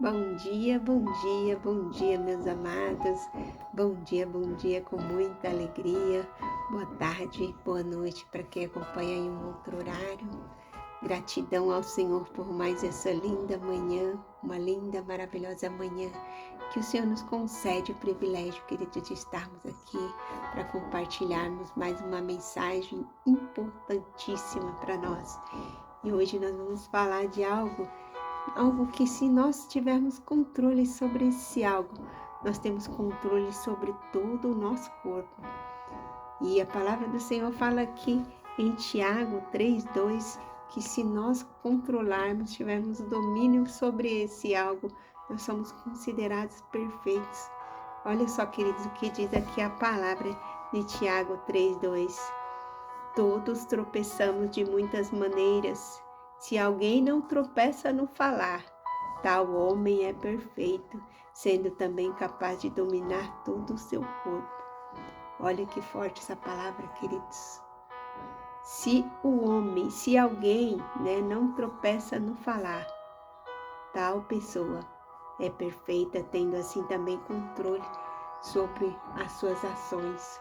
Bom dia, bom dia, bom dia, meus amados. Bom dia com muita alegria. Boa tarde, boa noite para quem acompanha em um outro horário. Gratidão ao Senhor por mais essa linda manhã, uma linda, maravilhosa manhã que o Senhor nos concede o privilégio, querido, de estarmos aqui para compartilharmos mais uma mensagem importantíssima para nós. E hoje nós vamos falar de algo que, se nós tivermos controle sobre esse algo, nós temos controle sobre todo o nosso corpo. E a palavra do Senhor fala aqui em Tiago 3:2, que se nós controlarmos, tivermos domínio sobre esse algo, nós somos considerados perfeitos. Olha só, queridos, o que diz aqui a palavra de Tiago 3:2. Todos tropeçamos de muitas maneiras. Se alguém não tropeça no falar, tal homem é perfeito, sendo também capaz de dominar todo o seu corpo. Olha que forte essa palavra, queridos. Se alguém, não tropeça no falar, tal pessoa é perfeita, tendo assim também controle sobre as suas ações.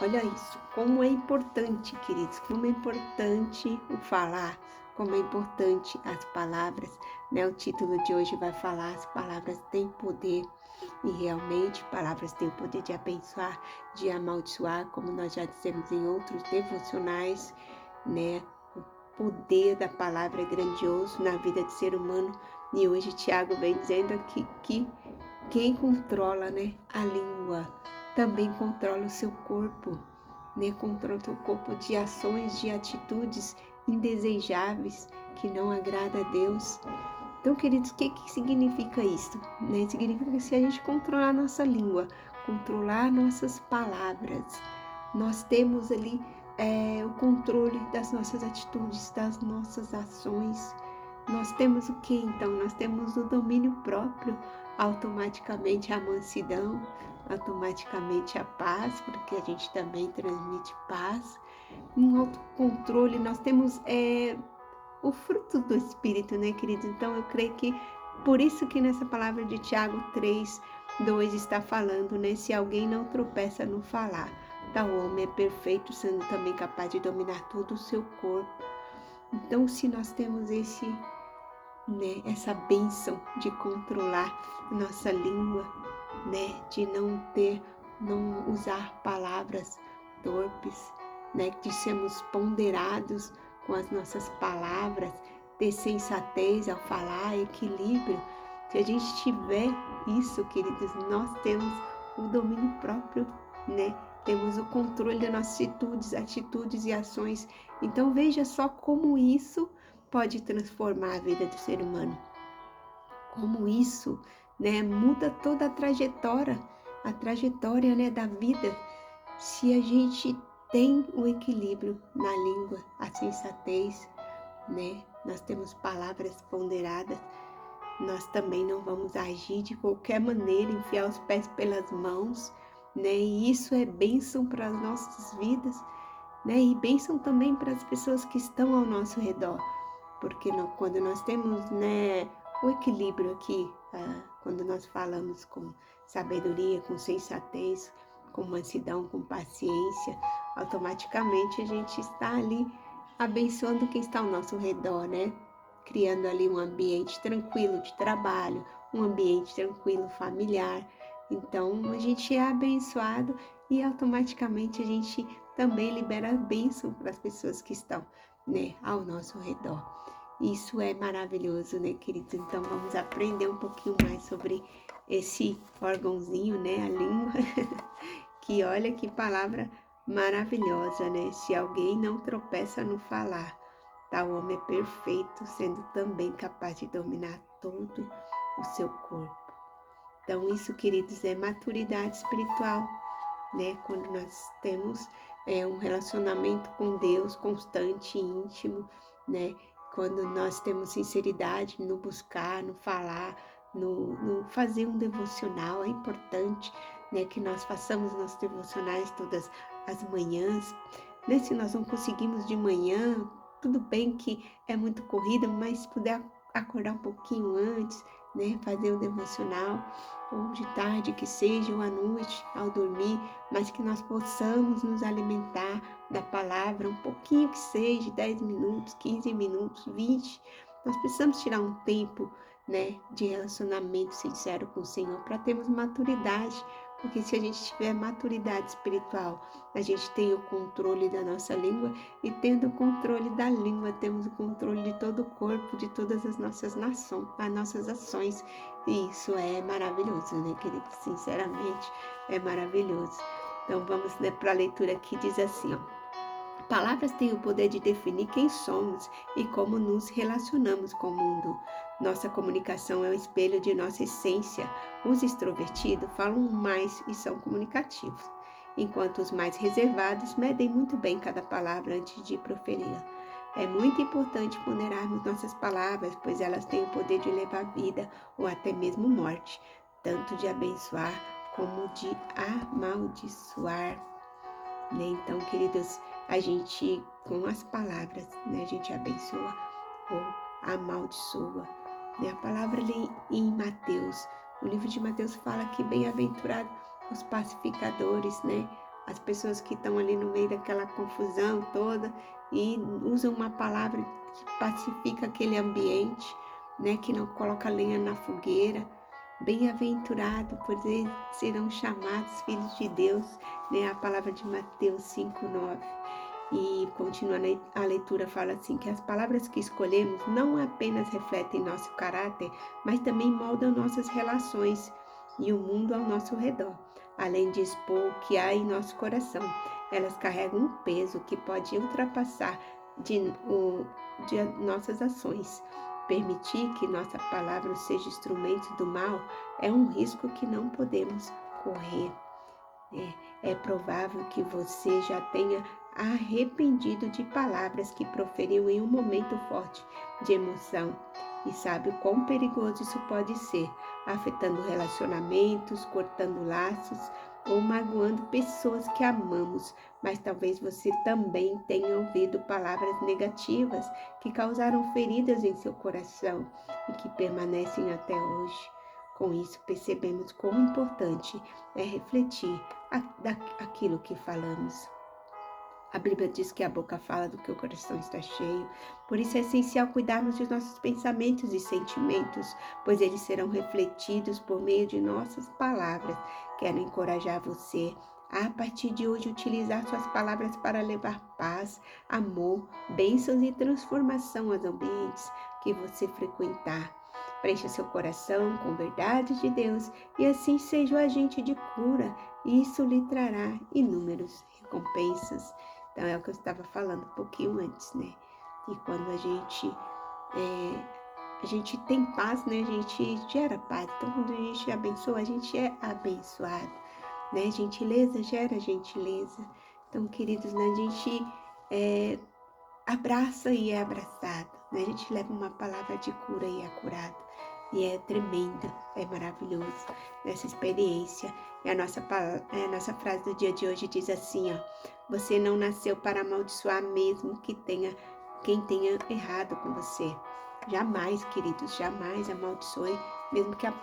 Olha isso, como é importante, queridos, como é importante o falar, como é importante as palavras, O título de hoje vai falar: as palavras têm poder, e realmente palavras têm o poder de abençoar, de amaldiçoar, como nós já dissemos em outros devocionais, O poder da palavra é grandioso na vida do ser humano, e hoje Tiago vem dizendo aqui que quem controla, a língua, também controla o seu corpo, controla o seu corpo de ações, de atitudes indesejáveis que não agradam a Deus. Então, queridos, o que significa isso? Significa que se a gente controlar a nossa língua, controlar nossas palavras, nós temos ali o controle das nossas atitudes, das nossas ações. Nós temos o que então? Nós temos o domínio próprio, automaticamente a mansidão, automaticamente a paz, porque a gente também transmite paz. Um autocontrole, nós temos o fruto do Espírito, querido? Então eu creio que por isso que nessa palavra de Tiago 3:2 está falando, se alguém não tropeça no falar, tal homem é perfeito, sendo também capaz de dominar todo o seu corpo. Então, se nós temos essa bênção de controlar nossa língua, de não usar palavras torpes, de sermos ponderados com as nossas palavras, ter sensatez ao falar, equilíbrio. Se a gente tiver isso, queridos, nós temos o domínio próprio, Temos o controle das nossas atitudes e ações. Então veja só como isso pode transformar a vida do ser humano. Como isso, muda toda a trajetória, da vida. Se a gente tem o equilíbrio na língua, a sensatez, nós temos palavras ponderadas, nós também não vamos agir de qualquer maneira, enfiar os pés pelas mãos, E isso é bênção para as nossas vidas, E bênção também para as pessoas que estão ao nosso redor, porque quando nós temos, o equilíbrio aqui, quando nós falamos com sabedoria, com sensatez, com mansidão, com paciência, automaticamente a gente está ali abençoando quem está ao nosso redor, Criando ali um ambiente tranquilo de trabalho, um ambiente tranquilo familiar. Então a gente é abençoado e automaticamente a gente também libera a bênção para as pessoas que estão, ao nosso redor. Isso é maravilhoso, queridos? Então vamos aprender um pouquinho mais sobre esse órgãozinho, a língua, que olha que palavra maravilhosa, Se alguém não tropeça no falar, tal homem é perfeito, sendo também capaz de dominar todo o seu corpo. Então isso, queridos, é maturidade espiritual, Quando nós temos um relacionamento com Deus constante e íntimo, Quando nós temos sinceridade no buscar, no falar, no fazer um devocional. É importante, que nós façamos nossos devocionais todas as manhãs, Se nós não conseguimos de manhã, tudo bem que é muito corrida, mas se puder acordar um pouquinho antes, né, fazer o devocional, ou de tarde que seja, ou à noite, ao dormir, mas que nós possamos nos alimentar da palavra, um pouquinho que seja, 10 minutos, 15 minutos, 20. Nós precisamos tirar um tempo, né, de relacionamento sincero com o Senhor para termos maturidade, porque se a gente tiver maturidade espiritual, a gente tem o controle da nossa língua, e tendo o controle da língua, temos o controle de todo o corpo, de todas as nossas ações. E isso é maravilhoso, né, querido? Sinceramente, é maravilhoso. Então vamos, né, para a leitura que diz assim, ó. Palavras têm o poder de definir quem somos e como nos relacionamos com o mundo. Nossa comunicação é o espelho de nossa essência. Os extrovertidos falam mais e são comunicativos, enquanto os mais reservados medem muito bem cada palavra antes de proferi-la. É muito importante ponderarmos nossas palavras, pois elas têm o poder de levar vida ou até mesmo morte, tanto de abençoar como de amaldiçoar. Né? Então, queridos, a gente, com as palavras, né, a gente abençoa ou amaldiçoa. Né? A palavra ali em Mateus, o livro de Mateus fala que bem-aventurado os pacificadores, né? As pessoas que estão ali no meio daquela confusão toda e usam uma palavra que pacifica aquele ambiente, né? Que não coloca lenha na fogueira. Bem-aventurado, pois eles serão chamados filhos de Deus, né? A palavra de Mateus 5:9. E continuando a leitura, fala assim, que as palavras que escolhemos não apenas refletem nosso caráter, mas também moldam nossas relações e o mundo ao nosso redor. Além de expor o que há em nosso coração, elas carregam um peso que pode ultrapassar de nossas ações. Permitir que nossa palavra seja instrumento do mal é um risco que não podemos correr. É provável que você já tenha arrependido de palavras que proferiu em um momento forte de emoção e sabe o quão perigoso isso pode ser, afetando relacionamentos, cortando laços ou magoando pessoas que amamos. Mas talvez você também tenha ouvido palavras negativas que causaram feridas em seu coração e que permanecem até hoje. Com isso, percebemos quão importante é refletir aquilo que falamos. A Bíblia diz que a boca fala do que o coração está cheio. Por isso é essencial cuidarmos de nossos pensamentos e sentimentos, pois eles serão refletidos por meio de nossas palavras. Quero encorajar você a partir de hoje, utilizar suas palavras para levar paz, amor, bênçãos e transformação aos ambientes que você frequentar. Preencha seu coração com verdades de Deus e assim seja o agente de cura. Isso lhe trará inúmeras recompensas. Então, é o que eu estava falando um pouquinho antes, né? E quando a gente tem paz, né? A gente gera paz. Então, quando a gente abençoa, a gente é abençoado, né? Gentileza gera gentileza. Então, queridos, né? A gente abraça e é abraçado, né? A gente leva uma palavra de cura e é curado. E é tremenda, é maravilhoso nessa experiência. E a nossa frase do dia de hoje diz assim, ó: você não nasceu para amaldiçoar mesmo quem tenha errado com você. Jamais, queridos, jamais amaldiçoe, mesmo que a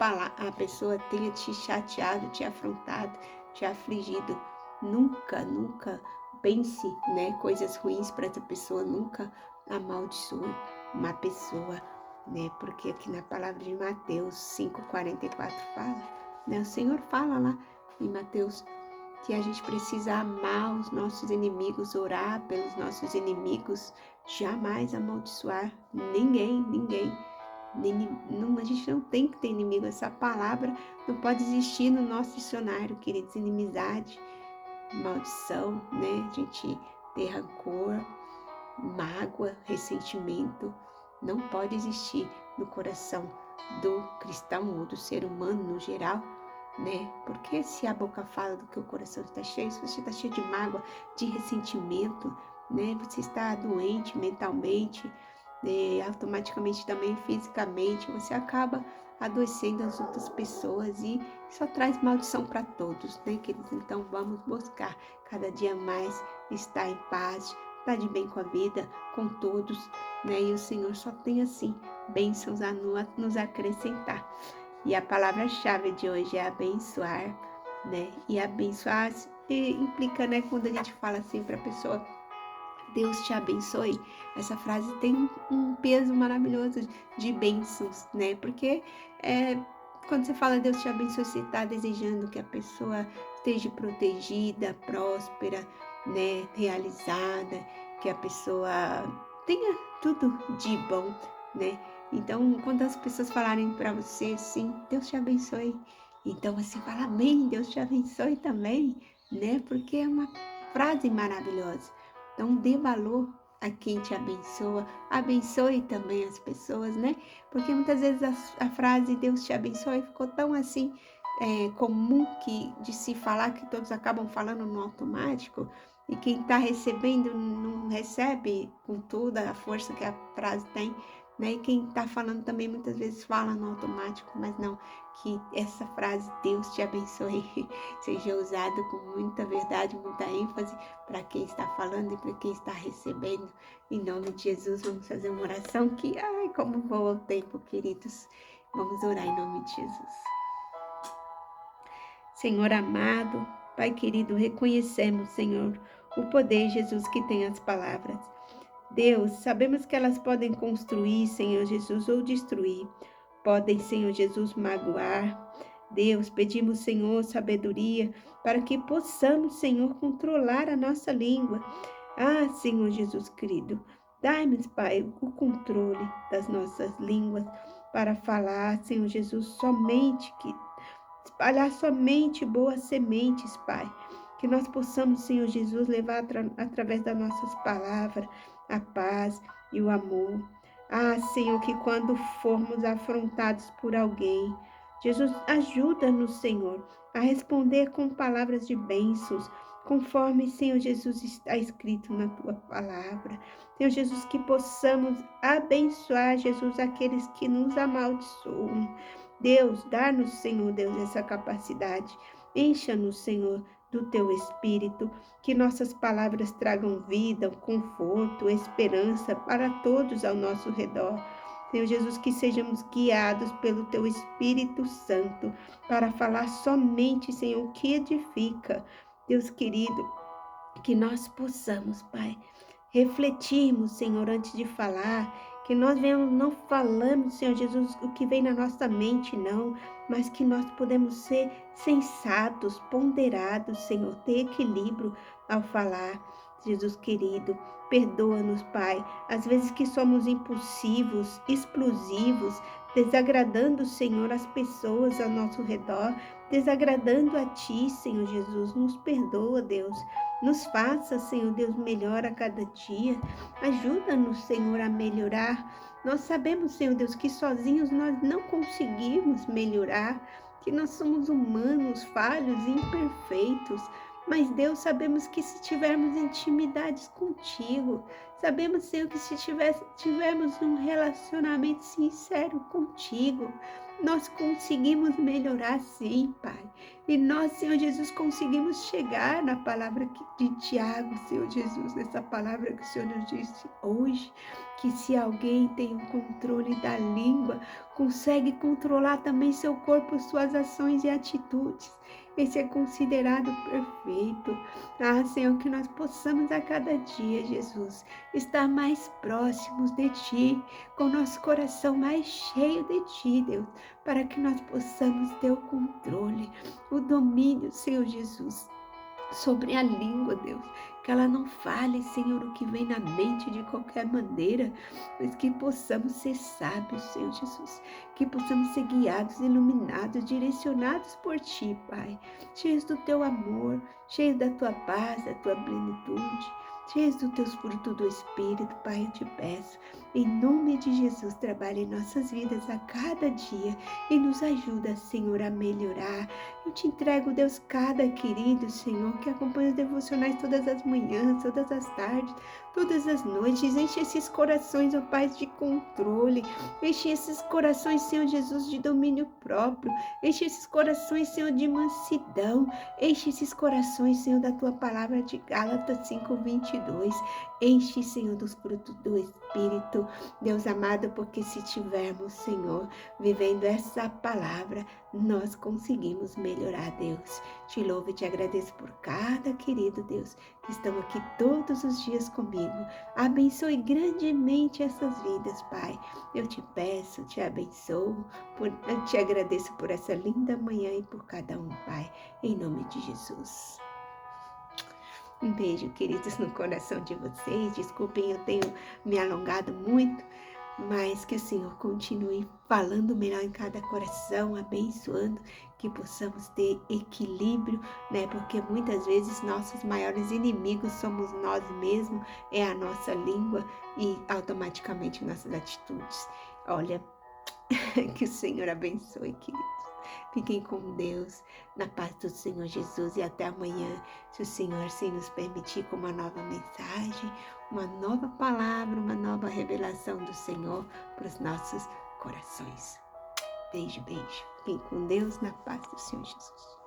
pessoa tenha te chateado, te afrontado, te afligido. Nunca, nunca pense, né, coisas ruins para essa pessoa, nunca amaldiçoe uma pessoa, né? Porque aqui na palavra de Mateus 5:44 fala, né? O Senhor fala lá em Mateus que a gente precisa amar os nossos inimigos, orar pelos nossos inimigos, jamais amaldiçoar ninguém. A gente não tem que ter inimigo. Essa palavra não pode existir no nosso dicionário, queridos. Inimizade, maldição, né? A gente ter rancor, mágoa, ressentimento, não pode existir no coração do cristão ou do ser humano no geral, né? Porque se a boca fala do que o coração está cheio, se você está cheio de mágoa, de ressentimento, né? Você está doente mentalmente, automaticamente também fisicamente, você acaba adoecendo as outras pessoas e só traz maldição para todos, né, queridos? Então vamos buscar cada dia mais estar em paz, estar de bem com a vida, com todos, né? E o Senhor só tem assim bênçãos a nos acrescentar. E a palavra-chave de hoje é abençoar, né? E abençoar implica, né, quando a gente fala assim para a pessoa, Deus te abençoe. Essa frase tem um peso maravilhoso de bênçãos, né? Porque quando você fala Deus te abençoe, você está desejando que a pessoa esteja protegida, próspera, né? Realizada, que a pessoa tenha tudo de bom, né? Então, quando as pessoas falarem para você assim, Deus te abençoe, então você fala amém, Deus te abençoe também, né? Porque é uma frase maravilhosa. Então, dê valor a quem te abençoa, abençoe também as pessoas, né? Porque muitas vezes a frase Deus te abençoe ficou tão assim comum que de se falar que todos acabam falando no automático e quem está recebendo não recebe com toda a força que a frase tem, né? E quem está falando também muitas vezes fala no automático, mas não, que essa frase Deus te abençoe seja usada com muita verdade, muita ênfase para quem está falando e para quem está recebendo. Em nome de Jesus, vamos fazer uma oração que, ai, como voa o tempo, queridos. Vamos orar em nome de Jesus. Senhor amado, Pai querido, reconhecemos, Senhor, o poder, Jesus, que tem as palavras. Deus, sabemos que elas podem construir, Senhor Jesus, ou destruir. Podem, Senhor Jesus, magoar. Deus, pedimos, Senhor, sabedoria para que possamos, Senhor, controlar a nossa língua. Ah, Senhor Jesus querido, dai-nos, Pai, o controle das nossas línguas para falar, Senhor Jesus, espalhar somente boas sementes, Pai. Que nós possamos, Senhor Jesus, levar através das nossas palavras a paz e o amor. Ah, Senhor, que quando formos afrontados por alguém, Jesus, ajuda-nos, Senhor, a responder com palavras de bênçãos, conforme, Senhor Jesus, está escrito na tua palavra. Senhor Jesus, que possamos abençoar, Jesus, aqueles que nos amaldiçoam. Deus, dá-nos, Senhor Deus, essa capacidade. Encha-nos, Senhor, do teu Espírito, que nossas palavras tragam vida, conforto, esperança para todos ao nosso redor. Senhor Jesus, que sejamos guiados pelo teu Espírito Santo para falar somente, Senhor, o que edifica. Deus querido, que nós possamos, Pai, refletirmos, Senhor, antes de falar, que nós não falamos, Senhor Jesus, o que vem na nossa mente, não, mas que nós podemos ser sensatos, ponderados, Senhor, ter equilíbrio ao falar. Jesus querido, perdoa-nos, Pai, às vezes que somos impulsivos, explosivos, desagradando, Senhor, as pessoas ao nosso redor, desagradando a Ti, Senhor Jesus, nos perdoa, Deus. Nos faça, Senhor Deus, melhor a cada dia. Ajuda-nos, Senhor, a melhorar. Nós sabemos, Senhor Deus, que sozinhos nós não conseguimos melhorar, que nós somos humanos, falhos, imperfeitos. Mas, Deus, sabemos que se tivermos intimidades contigo, sabemos, Senhor, que se tivermos um relacionamento sincero contigo, nós conseguimos melhorar sim, Pai. E nós, Senhor Jesus, conseguimos chegar na palavra de Tiago, Senhor Jesus, nessa palavra que o Senhor nos disse hoje, que se alguém tem o controle da língua, consegue controlar também seu corpo, suas ações e atitudes. Esse é considerado perfeito. Ah, Senhor, que nós possamos a cada dia, Jesus, estar mais próximos de Ti, com nosso coração mais cheio de Ti, Deus, para que nós possamos ter o controle, o domínio, Senhor Jesus, sobre a língua, Deus, que ela não fale, Senhor, o que vem na mente de qualquer maneira, mas que possamos ser sábios, Senhor Jesus, que possamos ser guiados, iluminados, direcionados por Ti, Pai, cheios do Teu amor, cheios da Tua paz, da Tua plenitude, cheios do Teu fruto do Espírito, Pai, eu te peço, em nome de Jesus, trabalhe em nossas vidas a cada dia e nos ajuda, Senhor, a melhorar. Eu te entrego, Deus, cada querido, Senhor, que acompanha os devocionais todas as manhãs, todas as tardes, todas as noites. Enche esses corações, ó Pai, de controle. Enche esses corações, Senhor Jesus, de domínio próprio. Enche esses corações, Senhor, de mansidão. Enche esses corações, Senhor, da tua palavra de Gálatas 5:22. Enche, Senhor, dos frutos do Espírito. Deus amado, porque se tivermos, Senhor, vivendo essa palavra, nós conseguimos melhorar, Deus. Te louvo e te agradeço por cada querido Deus que estão aqui todos os dias comigo. Abençoe grandemente essas vidas, Pai. Eu te peço, te abençoo, eu te agradeço por essa linda manhã e por cada um, Pai, em nome de Jesus. Um beijo, queridos, no coração de vocês. Desculpem, eu tenho me alongado muito, mas que o Senhor continue falando melhor em cada coração, abençoando, que possamos ter equilíbrio, né? Porque muitas vezes nossos maiores inimigos somos nós mesmos, é a nossa língua e automaticamente nossas atitudes. Olha, que o Senhor abençoe, queridos. Fiquem com Deus, na paz do Senhor Jesus, e até amanhã, se o Senhor assim nos permitir, com uma nova mensagem, uma nova palavra, uma nova revelação do Senhor para os nossos corações. Beijo, beijo. Fiquem com Deus, na paz do Senhor Jesus.